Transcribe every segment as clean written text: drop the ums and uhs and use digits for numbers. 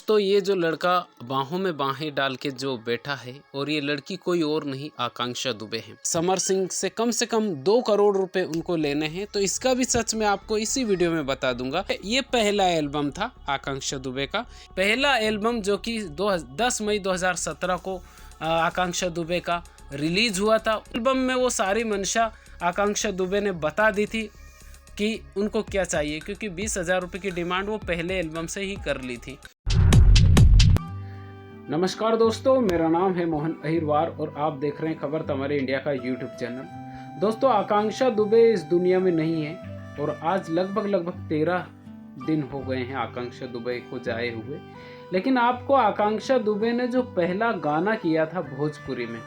दोस्तों ये जो लड़का बाहों में बाहें डाल के जो बैठा है और ये लड़की कोई और नहीं आकांक्षा दुबे है। समर सिंह से कम 2 करोड़ रुपए उनको लेने हैं, तो इसका भी सच मैं आपको इसी वीडियो में बता दूंगा। ये पहला एल्बम था आकांक्षा दुबे का, पहला एल्बम जो कि 10 मई 2017 को आकांक्षा दुबे का रिलीज हुआ था। एल्बम में वो सारी मंशा आकांक्षा दुबे ने बता दी थी कि उनको क्या चाहिए, क्योंकि 20,000 रुपये की डिमांड वो पहले एल्बम से ही कर ली थी। नमस्कार दोस्तों, मेरा नाम है मोहन अहिरवार और आप देख रहे हैं खबर तमारे इंडिया का यूट्यूब चैनल। दोस्तों आकांक्षा दुबे इस दुनिया में नहीं है और आज लगभग 13 दिन हो गए हैं आकांक्षा दुबे को जाए हुए। लेकिन आपको आकांक्षा दुबे ने जो पहला गाना किया था भोजपुरी में,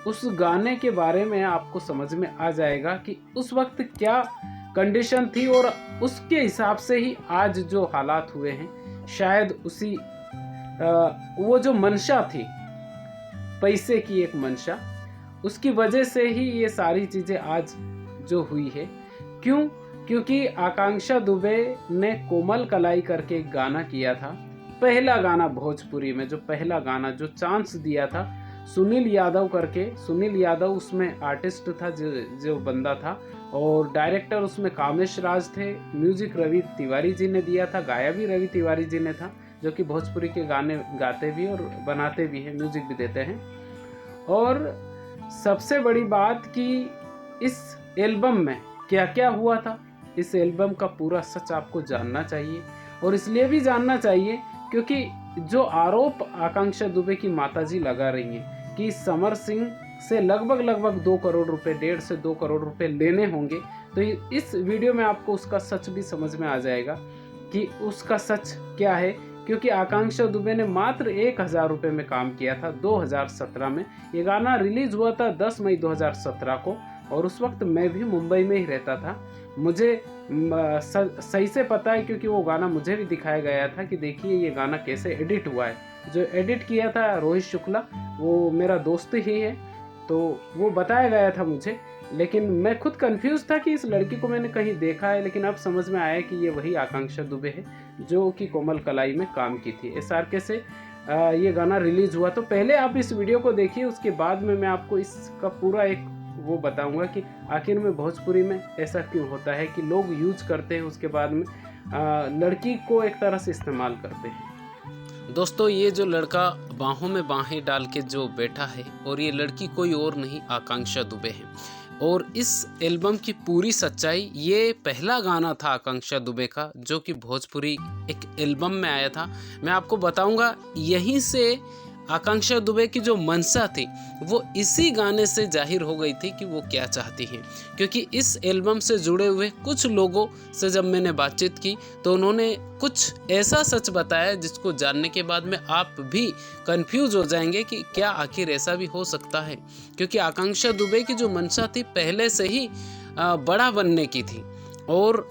उस गाने के बारे में आपको समझ में आ जाएगा कि उस वक्त क्या कंडीशन थी और उसके हिसाब से ही आज जो हालात हुए हैं, शायद उसी वो जो मंशा थी, पैसे की एक मंशा, उसकी वजह से ही ये सारी चीज़ें आज जो हुई है। क्यों? क्योंकि आकांक्षा दुबे ने कोमल कलाई करके एक गाना किया था, पहला गाना भोजपुरी में, जो पहला गाना जो चांस दिया था सुनील यादव करके। सुनील यादव उसमें आर्टिस्ट था, जो बंदा था, और डायरेक्टर उसमें कामेश राज थे। म्यूजिक रवि तिवारी जी ने दिया था, गाया भी रवि तिवारी जी ने था, जो कि भोजपुरी के गाने गाते भी और बनाते भी हैं, म्यूजिक भी देते हैं। और सबसे बड़ी बात कि इस एल्बम में क्या क्या हुआ था, इस एल्बम का पूरा सच आपको जानना चाहिए। और इसलिए भी जानना चाहिए क्योंकि जो आरोप आकांक्षा दुबे की माताजी लगा रही हैं कि समर सिंह से लगभग 2 करोड़ रुपए, 1.5 से 2 करोड़ रुपए लेने होंगे, तो इस वीडियो में आपको उसका सच भी समझ में आ जाएगा कि उसका सच क्या है। क्योंकि आकांक्षा दुबे ने मात्र 1,000 रुपये में काम किया था 2017 में। ये गाना रिलीज हुआ था 10 मई 2017 को, और उस वक्त मैं भी मुंबई में ही रहता था। मुझे सही से पता है क्योंकि वो गाना मुझे भी दिखाया गया था कि देखिए ये गाना कैसे एडिट हुआ है। जो एडिट किया था रोहित शुक्ला, वो मेरा दोस्त ही है, तो वो बताया गया था मुझे। लेकिन मैं खुद कंफ्यूज था कि इस लड़की को मैंने कहीं देखा है, लेकिन अब समझ में आया कि ये वही आकांक्षा दुबे है जो कि कोमल कलाई में काम की थी। SRK से ये गाना रिलीज हुआ। तो पहले आप इस वीडियो को देखिए, उसके बाद में मैं आपको इसका पूरा एक वो बताऊंगा कि आखिर में भोजपुरी में ऐसा क्यों होता है कि लोग यूज करते हैं, उसके बाद में लड़की को एक तरह से इस्तेमाल करते हैं। दोस्तों ये जो लड़का बाहों में बाहें डाल के जो बैठा है और ये लड़की कोई और नहीं आकांक्षा दुबे है। और इस एल्बम की पूरी सच्चाई, ये पहला गाना था आकांक्षा दुबे का जो कि भोजपुरी एक एल्बम में आया था। मैं आपको बताऊंगा यहीं से आकांक्षा दुबे की जो मंशा थी वो इसी गाने से जाहिर हो गई थी कि वो क्या चाहती है। क्योंकि इस एल्बम से जुड़े हुए कुछ लोगों से जब मैंने बातचीत की तो उन्होंने कुछ ऐसा सच बताया जिसको जानने के बाद में आप भी कंफ्यूज हो जाएंगे कि क्या आखिर ऐसा भी हो सकता है। क्योंकि आकांक्षा दुबे की जो मंशा थी पहले से ही बड़ा बनने की थी, और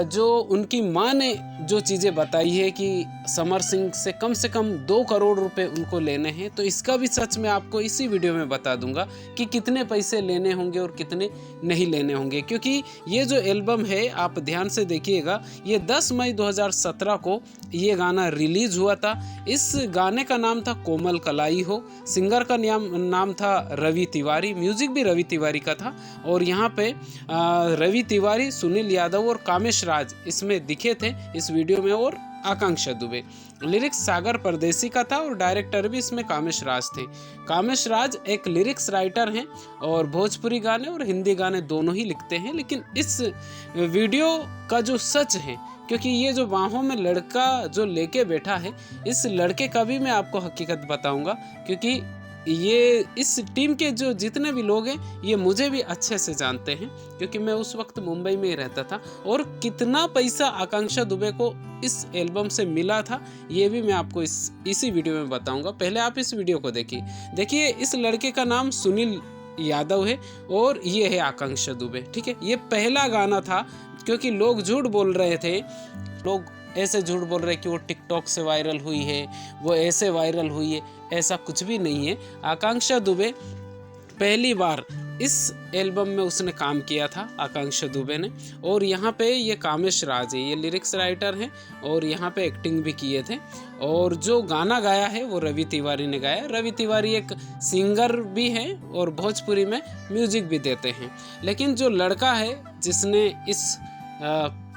जो उनकी माँ ने जो चीज़ें बताई है कि समर सिंह से कम 2 करोड़ रुपए उनको लेने हैं, तो इसका भी सच मैं आपको इसी वीडियो में बता दूंगा कि कितने पैसे लेने होंगे और कितने नहीं लेने होंगे। क्योंकि ये जो एल्बम है आप ध्यान से देखिएगा, ये 10 मई 2017 को ये गाना रिलीज हुआ था। इस गाने का नाम था कोमल कलाई हो, सिंगर का नाम था रवि तिवारी, म्यूजिक भी रवि तिवारी का था। और यहाँ पे रवि तिवारी, सुनील यादव और कामेश राज इसमें दिखे थे इस वीडियो में, और आकांक्षा दुबे। लिरिक्स सागर परदेसी का था और डायरेक्टर भी इसमें कामेश राज थे। कामेश राज एक लिरिक्स राइटर हैं और भोजपुरी गाने और हिंदी गाने दोनों ही लिखते हैं। लेकिन इस वीडियो का जो सच है, क्योंकि ये जो बाहों में लड़का जो लेके बैठा है, इस लड़के का भी मैं आपको हकीकत बताऊंगा। क्योंकि ये इस टीम के जो जितने भी लोग हैं ये मुझे भी अच्छे से जानते हैं, क्योंकि मैं उस वक्त मुंबई में ही रहता था। और कितना पैसा आकांक्षा दुबे को इस एल्बम से मिला था ये भी मैं आपको इसी वीडियो में बताऊंगा। पहले आप इस वीडियो को देखिए। इस लड़के का नाम सुनील यादव है और ये है आकांक्षा दुबे, ठीक है। ये पहला गाना था, क्योंकि लोग झूठ बोल रहे थे, लोग ऐसे झूठ बोल रहे कि वो टिकटॉक से वायरल हुई है, वो ऐसे वायरल हुई है। ऐसा कुछ भी नहीं है। आकांक्षा दुबे पहली बार इस एल्बम में उसने काम किया था आकांक्षा दुबे ने। और यहाँ पे ये कामेश राज है, ये लिरिक्स राइटर हैं और यहाँ पे एक्टिंग भी किए थे। और जो गाना गाया है वो रवि तिवारी ने गाया। रवि तिवारी एक सिंगर भी हैं और भोजपुरी में म्यूजिक भी देते हैं। लेकिन जो लड़का है जिसने इस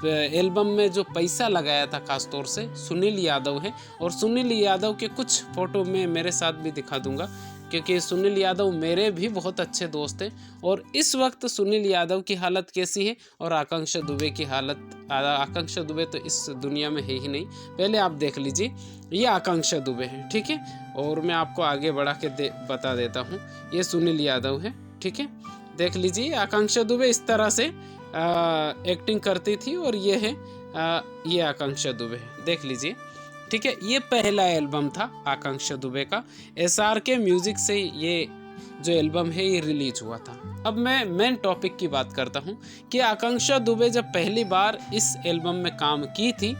एल्बम में जो पैसा लगाया था खास तौर से, सुनील यादव है। और सुनील यादव के कुछ फोटो में मेरे साथ भी दिखा दूंगा, क्योंकि सुनील यादव मेरे भी बहुत अच्छे दोस्त हैं। और इस वक्त सुनील यादव की हालत कैसी है और आकांक्षा दुबे की हालत, आकांक्षा दुबे तो इस दुनिया में है ही नहीं। पहले आप देख लीजिए, ये आकांक्षा दुबे है, ठीक है। और मैं आपको आगे बढ़ा के बता देता हूँ, ये सुनील यादव है, ठीक है। देख लीजिए, आकांक्षा दुबे इस तरह से एक्टिंग करती थी और ये है ये आकांक्षा दुबे है, देख लीजिए, ठीक है। ये पहला एल्बम था आकांक्षा दुबे का। SRK म्यूजिक से ये जो एल्बम है ये रिलीज हुआ था। अब मैं मेन टॉपिक की बात करता हूँ कि आकांक्षा दुबे जब पहली बार इस एल्बम में काम की थी,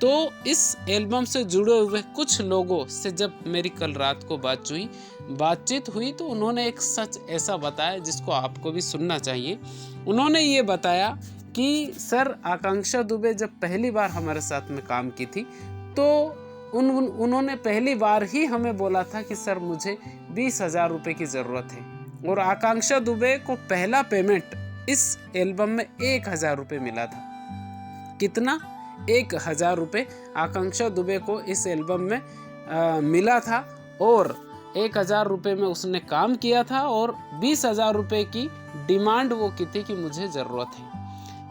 तो इस एल्बम से जुड़े हुए कुछ लोगों से जब मेरी कल रात को बातचीत हुई तो उन्होंने एक सच ऐसा बताया जिसको आपको भी सुनना चाहिए। उन्होंने ये बताया कि सर, आकांक्षा दुबे जब पहली बार हमारे साथ में काम की थी तो उन्होंने पहली बार ही हमें बोला था कि सर मुझे 20,000 रुपये की ज़रूरत है। और आकांक्षा दुबे को पहला पेमेंट इस एल्बम में 1,000 रुपये मिला था। कितना? 1,000 रुपये आकांक्षा दुबे को इस एल्बम में मिला था। और 1,000 रुपये में उसने काम किया था और 20,000 रुपये की डिमांड वो की थी कि मुझे ज़रूरत है।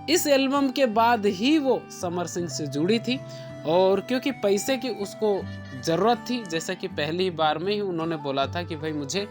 इस एल्बम के बाद ही वो समर सिंह से जुड़ी थी। और क्योंकि पैसे की उसको ज़रूरत थी, जैसा कि पहली बार में ही उन्होंने बोला था कि भाई मुझे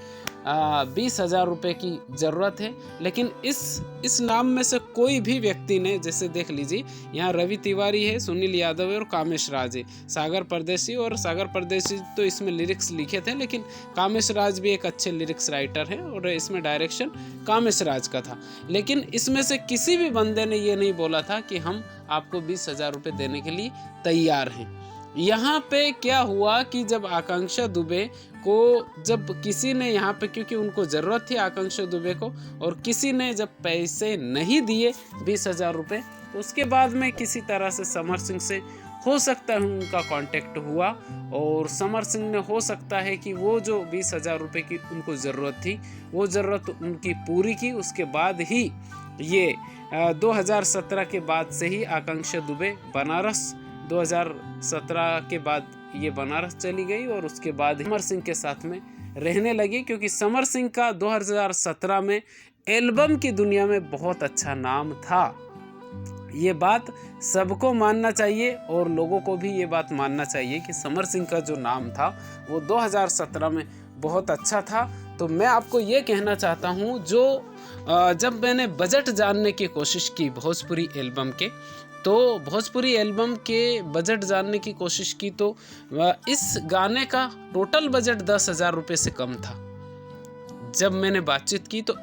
20,000 रुपये की ज़रूरत है। लेकिन इस नाम में से कोई भी व्यक्ति ने, जैसे देख लीजिए, यहाँ रवि तिवारी है, सुनील यादव है और कामेश राज है, सागर परदेसी। और सागर परदेसी तो इसमें लिरिक्स लिखे थे, लेकिन कामेश राज भी एक अच्छे लिरिक्स राइटर हैं और इसमें डायरेक्शन कामेश राज का था। लेकिन इसमें से किसी भी बंदे ने ये नहीं बोला था कि हम आपको 20,000 रुपये देने के लिए तैयार हैं। यहाँ पे क्या हुआ कि जब आकांक्षा दुबे को जब किसी ने यहाँ पे, क्योंकि उनको ज़रूरत थी आकांक्षा दुबे को, और किसी ने जब पैसे नहीं दिए 20,000 रुपये, तो उसके बाद में किसी तरह से समर सिंह से हो सकता है उनका कांटेक्ट हुआ और समर सिंह ने हो सकता है कि वो जो 20,000 रुपये की उनको ज़रूरत थी वो ज़रूरत उनकी पूरी की। उसके बाद ही ये 2017 के बाद से ही आकांक्षा दुबे बनारस, 2017 के बाद ये बनारस चली गई और उसके बाद समर सिंह के साथ में रहने लगी, क्योंकि समर सिंह का 2017 में एल्बम की दुनिया में बहुत अच्छा नाम था। ये बात सबको मानना चाहिए और लोगों को भी ये बात मानना चाहिए कि समर सिंह का जो नाम था वो 2017 में बहुत अच्छा था। तो मैं आपको ये कहना चाहता हूँ, जब मैंने बजट जानने की कोशिश की भोजपुरी एल्बम के, तो भोजपुरी एल्बम के बजट जानने की कोशिश की तो इस गाने का टोटल बजट 10,000 रुपये से कम था। जब मैंने बातचीत की तो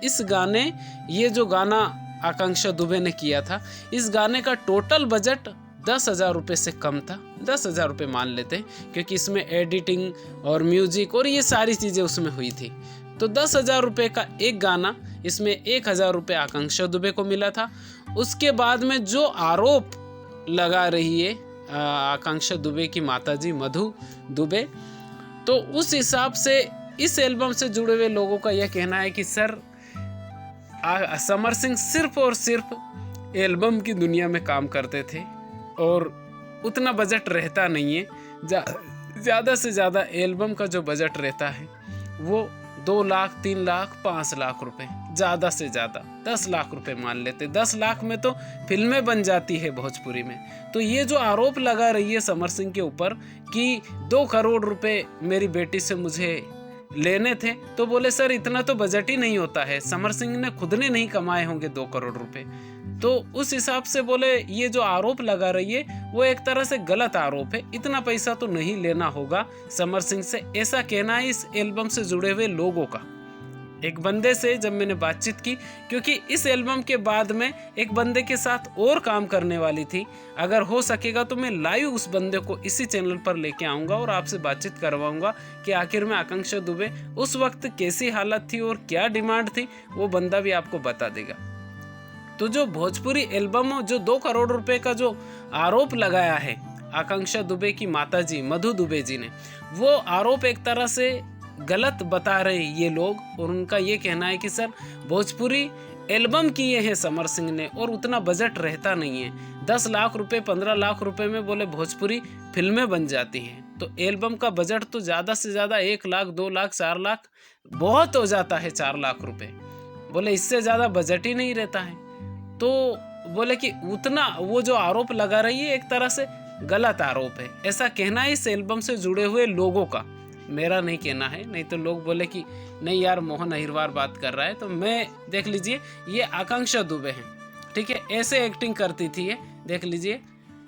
ये जो गाना आकांक्षा दुबे ने किया था, इस गाने का टोटल बजट 10,000 रुपये से कम था। 10,000 रुपये मान लेते हैं, क्योंकि इसमें एडिटिंग और म्यूजिक और ये सारी चीज़ें उसमें हुई थी। तो 10,000 रुपये का एक गाना, इसमें 1,000 रुपये आकांक्षा दुबे को मिला था। उसके बाद में जो आरोप लगा रही है आकांक्षा दुबे की माताजी मधु दुबे, तो उस हिसाब से इस एल्बम से जुड़े हुए लोगों का यह कहना है कि सर, समर सिंह सिर्फ और सिर्फ एल्बम की दुनिया में काम करते थे और उतना बजट रहता नहीं है। ज़्यादा से ज़्यादा एल्बम का जो बजट रहता है वो 2 लाख, 3 लाख, 5 लाख रुपए, ज़्यादा से ज़्यादा 10 लाख रुपए मान लेते। 10 लाख में तो फिल्में बन जाती है भोजपुरी में। तो ये जो आरोप लगा रही है समर सिंह के ऊपर कि 2 करोड़ रुपए मेरी बेटी से मुझे लेने थे, तो बोले सर इतना तो बजट ही नहीं होता है, समर सिंह ने खुद ने नहीं कमाए होंगे 2 करोड़ रुपए। तो उस हिसाब से बोले ये जो आरोप लगा रही है वो एक तरह से गलत आरोप है, इतना पैसा तो नहीं लेना होगा समर सिंह से, ऐसा कहना है इस एल्बम से जुड़े हुए लोगों का। एक बंदे से जब मैंने बातचीत की, क्योंकि इस एल्बम के बाद में एक बंदे के साथ और काम करने वाली थी। अगर हो सकेगा तो मैं लाइव उस बंदे को इसी चैनल पर लेके आऊँगा और आपसे बातचीत करवाऊँगा कि आखिर में आकांक्षा दुबे उस वक्त कैसी हालत थी और क्या डिमांड थी, वो बंदा भी आपको बता देगा। तो जो भोजपुरी एल्बम जो 2 करोड़ रुपए का जो आरोप लगाया है आकांक्षा दुबे की माताजी मधु दुबे जी ने, वो आरोप एक तरह से गलत बता रहे ये लोग। और उनका ये कहना है कि सर भोजपुरी एल्बम किए हैं समर सिंह ने और उतना बजट रहता नहीं है। 10 लाख रुपए 15 लाख रुपए में बोले भोजपुरी फिल्में बन जाती हैं, तो एल्बम का बजट तो ज़्यादा से ज़्यादा 1 लाख 2 लाख 4 लाख बहुत हो जाता है। 4 लाख रुपए बोले इससे ज़्यादा बजट ही नहीं रहता है। तो बोले कि उतना वो जो आरोप लगा रही है एक तरह से गलत आरोप है, ऐसा कहना है इस एल्बम से जुड़े हुए लोगों का, मेरा नहीं कहना है। नहीं तो लोग बोले कि नहीं यार मोहन अहिरवार बात कर रहा है। तो मैं देख लीजिए ये आकांक्षा दुबे हैं, ठीक है, ऐसे एक्टिंग करती थी ये, देख लीजिए।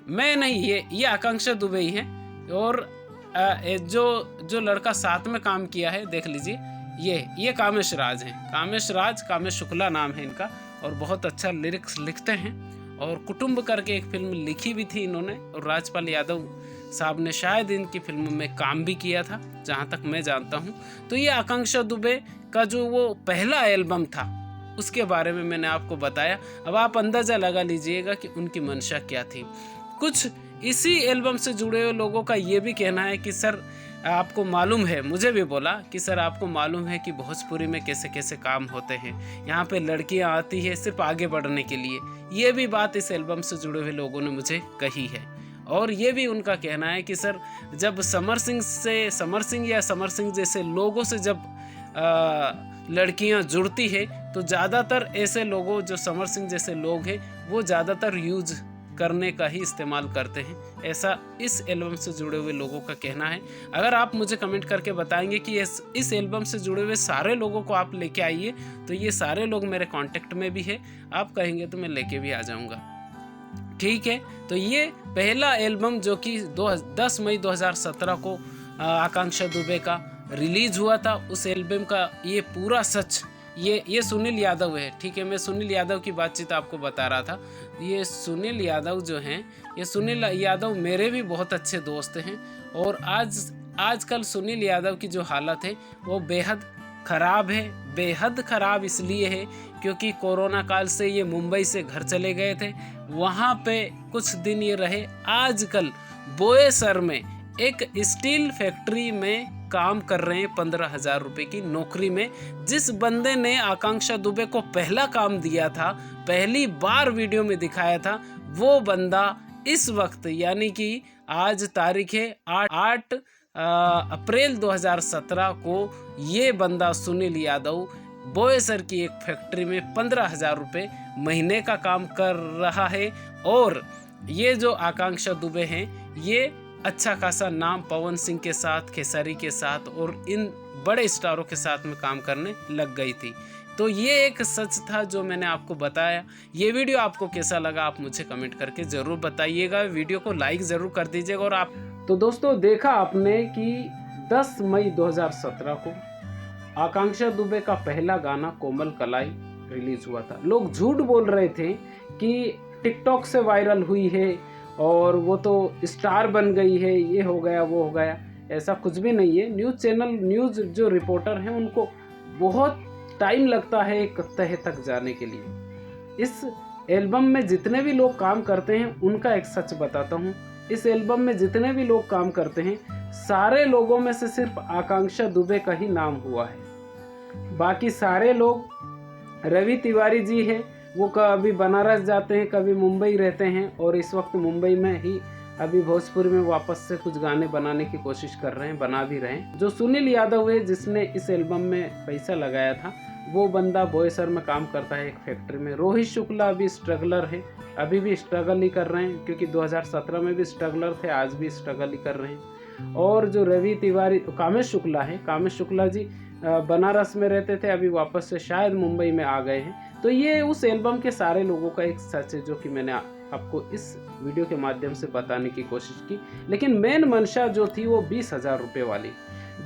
मैं नहीं, ये आकांक्षा दुबे ही है। और जो लड़का साथ में काम किया है देख लीजिए, ये कामेश राज हैं। कामेश शुक्ला नाम है इनका, और बहुत अच्छा लिरिक्स लिखते हैं। और कुटुंब करके एक फिल्म लिखी भी थी इन्होंने, और राजपाल यादव साहब ने शायद इनकी फिल्म में काम भी किया था जहाँ तक मैं जानता हूँ। तो ये आकांक्षा दुबे का जो वो पहला एल्बम था उसके बारे में मैंने आपको बताया। अब आप अंदाज़ा लगा लीजिएगा कि उनकी मंशा क्या थी। कुछ इसी एल्बम से जुड़े हुए लोगों का ये भी कहना है कि सर आपको मालूम है, मुझे भी बोला कि सर आपको मालूम है कि भोजपुरी में कैसे कैसे काम होते हैं, यहाँ पे लड़कियाँ आती है सिर्फ आगे बढ़ने के लिए। ये भी बात इस एल्बम से जुड़े हुए लोगों ने मुझे कही है। और ये भी उनका कहना है कि सर जब समर सिंह या समर सिंह जैसे लोगों से जब लड़कियां जुड़ती है तो ज़्यादातर ऐसे लोगों जो समर सिंह जैसे लोग हैं वो ज़्यादातर यूज करने का ही इस्तेमाल करते हैं, ऐसा इस एल्बम से जुड़े हुए लोगों का कहना है। अगर आप मुझे कमेंट करके बताएंगे कि इस एल्बम से जुड़े हुए सारे लोगों को आप लेके आइए, तो ये सारे लोग मेरे कांटेक्ट में भी है, आप कहेंगे तो मैं लेके भी आ जाऊंगा, ठीक है। तो ये पहला एल्बम जो कि 10 मई 2017 को आकांक्षा दुबे का रिलीज हुआ था, उस एल्बम का ये पूरा सच ये सुनील यादव है, ठीक है। मैं सुनील यादव की बातचीत आपको बता रहा था। ये सुनील यादव जो हैं, ये सुनील यादव मेरे भी बहुत अच्छे दोस्त हैं। और आजकल सुनील यादव की जो हालत है वो बेहद ख़राब है। बेहद ख़राब इसलिए है क्योंकि कोरोना काल से ये मुंबई से घर चले गए थे, वहाँ पे कुछ दिन ये रहे। आजकल बोईसर में एक स्टील फैक्ट्री में काम कर रहे हैं 15,000 रुपये की नौकरी में। जिस बंदे ने आकांक्षा दुबे को पहला काम दिया था, पहली बार वीडियो में दिखाया था, वो बंदा इस वक्त यानी कि आज तारीख है 8 अप्रैल 2017 को ये बंदा सुनील यादव बोईसर की एक फैक्ट्री में 15,000 रुपये महीने का काम कर रहा है। और ये जो आकांक्षा दुबे हैं ये अच्छा खासा नाम पवन सिंह के साथ, खेसारी के साथ और इन बड़े स्टारों के साथ में काम करने लग गई थी। तो ये एक सच था जो मैंने आपको बताया। ये वीडियो आपको कैसा लगा आप मुझे कमेंट करके ज़रूर बताइएगा। वीडियो को लाइक ज़रूर कर दीजिएगा। और आप तो दोस्तों देखा आपने कि 10 मई 2017 को आकांक्षा दुबे का पहला गाना कोमल कलाई रिलीज हुआ था। लोग झूठ बोल रहे थे कि टिकटॉक से वायरल हुई है और वो तो स्टार बन गई है, ये हो गया वो हो गया, ऐसा कुछ भी नहीं है। न्यूज़ जो रिपोर्टर हैं उनको बहुत टाइम लगता है एक तह तक जाने के लिए। इस एल्बम में जितने भी लोग काम करते हैं उनका एक सच बताता हूँ। इस एल्बम में जितने भी लोग काम करते हैं सारे लोगों में से सिर्फ आकांक्षा दुबे का ही नाम हुआ है। बाकी सारे लोग, रवि तिवारी जी हैं, वो कभी बनारस जाते हैं, कभी मुंबई रहते हैं और इस वक्त मुंबई में ही अभी भोजपुरी में वापस से कुछ गाने बनाने की कोशिश कर रहे हैं, बना भी रहे हैं। जो सुनील यादव है जिसने इस एल्बम में पैसा लगाया था, वो बंदा बोईसर में काम करता है एक फैक्ट्री में। रोहित शुक्ला अभी स्ट्रगलर है, अभी भी स्ट्रगल ही कर रहे हैं क्योंकि 2017 में भी स्ट्रगलर थे, आज भी स्ट्रगल ही कर रहे हैं। और जो रवि तिवारी, कामेश शुक्ला है, कामेश शुक्ला जी बनारस में रहते थे, अभी वापस से शायद मुंबई में आ गए हैं। तो ये उस एल्बम के सारे लोगों का एक सच है जो कि मैंने आपको इस वीडियो के माध्यम से बताने की कोशिश की। लेकिन मेन मंशा जो थी वो 20,000 रुपये वाली,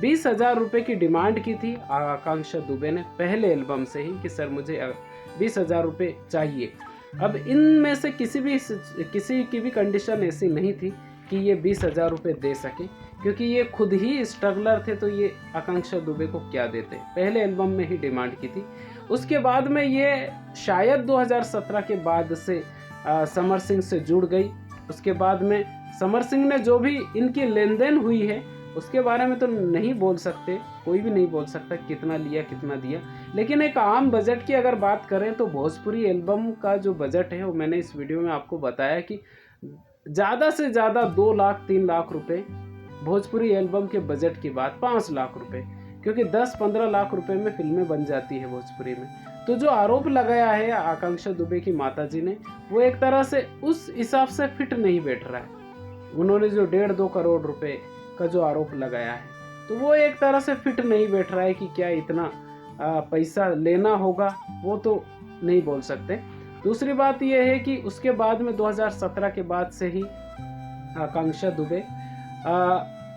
20,000 रुपये की डिमांड की थी आकांक्षा दुबे ने पहले एल्बम से ही कि सर मुझे 20,000 रुपये चाहिए। अब इनमें से किसी की भी कंडीशन ऐसी नहीं थी कि ये 20,000 रुपये दे सके, क्योंकि ये खुद ही स्ट्रगलर थे, तो ये आकांक्षा दुबे को क्या देते। पहले एल्बम में ही डिमांड की थी। उसके बाद में ये शायद 2017 के बाद से समर सिंह से जुड़ गई। उसके बाद में समर सिंह ने जो भी इनकी लेन देन हुई है उसके बारे में तो नहीं बोल सकते, कोई भी नहीं बोल सकता कितना लिया कितना दिया। लेकिन एक आम बजट की अगर बात करें तो भोजपुरी एल्बम का जो बजट है वो मैंने इस वीडियो में आपको बताया कि ज़्यादा से ज़्यादा 2 लाख 3 लाख रुपए भोजपुरी एल्बम के बजट की बात, 5 लाख रुपए, क्योंकि 10-15 लाख रुपए में फिल्में बन जाती है भोजपुरी में। तो जो आरोप लगाया है आकांक्षा दुबे की माताजी ने, वो एक तरह से उस हिसाब से फिट नहीं बैठ रहा है। उन्होंने जो 1.5-2 करोड़ रुपए का जो आरोप लगाया है, तो वो एक तरह से फिट नहीं बैठ रहा है कि क्या इतना पैसा लेना होगा, वो तो नहीं बोल सकते। दूसरी बात यह है कि उसके बाद में 2017 के बाद से ही आकांक्षा दुबे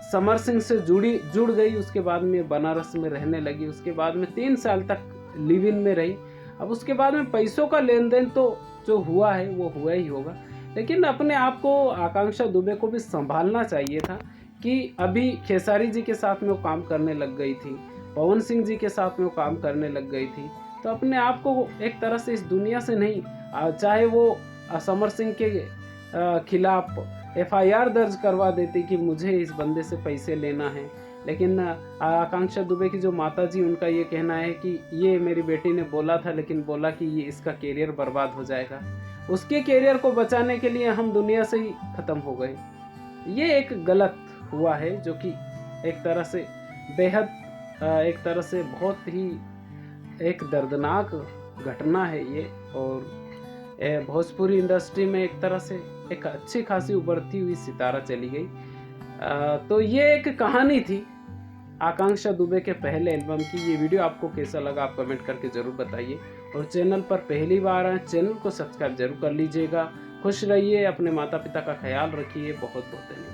समर सिंह से जुड़ गई। उसके बाद में बनारस में रहने लगी। उसके बाद में 3 साल तक लिव इन में रही। अब उसके बाद में पैसों का लेन देन तो जो हुआ है वो हुआ ही होगा, लेकिन अपने आप को आकांक्षा दुबे को भी संभालना चाहिए था कि अभी खेसारी जी के साथ में वो काम करने लग गई थी, पवन सिंह जी के साथ में वो काम करने लग गई थी। तो अपने आप को एक तरह से इस दुनिया से नहीं, चाहे वो समर सिंह के खिलाफ FIR दर्ज करवा देती कि मुझे इस बंदे से पैसे लेना है, लेकिन आकांक्षा दुबे की जो माताजी, उनका ये कहना है कि ये मेरी बेटी ने बोला था, लेकिन बोला कि ये इसका कैरियर बर्बाद हो जाएगा। उसके कैरियर को बचाने के लिए हम दुनिया से ही ख़त्म हो गए। ये एक गलत हुआ है, जो कि एक तरह से बेहद एक तरह से बहुत ही एक दर्दनाक घटना है ये। और भोजपुरी इंडस्ट्री में एक तरह से एक अच्छी खासी उभरती हुई सितारा चली गई। तो ये एक कहानी थी आकांक्षा दुबे के पहले एल्बम की। ये वीडियो आपको कैसा लगा आप कमेंट करके ज़रूर बताइए, और चैनल पर पहली बार आए चैनल को सब्सक्राइब जरूर कर लीजिएगा। खुश रहिए, अपने माता पिता का ख्याल रखिए। बहुत बहुत धन्यवाद।